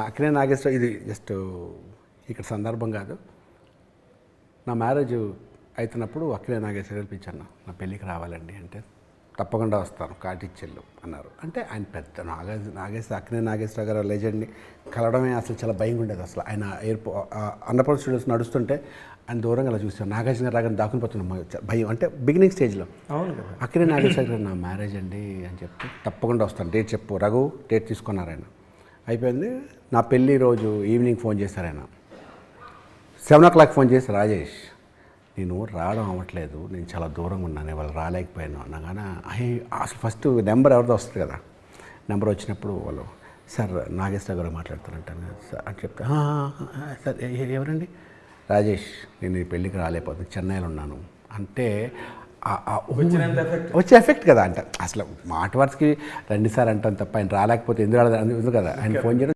అక్కినే నాగేశ్వర ఇది జస్ట్ ఇక్కడ సందర్భం కాదు. నా మ్యారేజ్ అవుతున్నప్పుడు అక్కినే నాగేశ్వర పిలిచాను, నా పెళ్ళికి రావాలండి అంటే తప్పకుండా వస్తాను కాటిచ్చెళ్ళు అన్నారు. అంటే ఆయన పెద్ద అక్కినే నాగేశ్వర గారు లెజెండ్ని కలవడమే అసలు చాలా భయంగా ఉండేది. అసలు ఆయన అన్నపూర్ణ స్టూడియోస్ నడుస్తుంటే ఆయన దూరంగా అలా చూసాను, నాగార్జున గారు రాగానే దాక్కునిపోతున్నాం భయం. అంటే బిగినింగ్ స్టేజ్లో అవును కదా. అక్కినే నాగేశ్వర గారు నా మ్యారేజ్ అండి అని చెప్తే తప్పకుండా వస్తాను, డేట్ చెప్పు రఘు, డేట్ తీసుకున్నారు ఆయన. అయిపోయింది. నా పెళ్ళి రోజు ఈవినింగ్ ఫోన్ చేశారు ఆయన, 7 o'clock ఫోన్ చేసి, రాజేష్ నేను రావడం అవ్వట్లేదు, నేను చాలా దూరంగా ఉన్నాను, వాళ్ళు రాలేకపోయాను అనగానే అసలు ఫస్ట్ నెంబర్ ఎవరిదో వస్తుంది కదా, నెంబర్ వచ్చినప్పుడు వాళ్ళు సార్ నాగేశ్వర గారు మాట్లాడుతారంటాను సార్ అని చెప్తే, సార్ ఎవరండి, రాజేష్ నేను ఈ పెళ్ళికి రాలేకపోతుంది, చెన్నైలో ఉన్నాను అంటే వచ్చే ఎఫెక్ట్ కదా. అంటే అసలు మాట వరుసకి రండి సార్ అంటాను తప్ప ఆయన రాలేకపోతే ఎందుకు రాలేదు కదా. ఆయన ఫోన్ చేయడం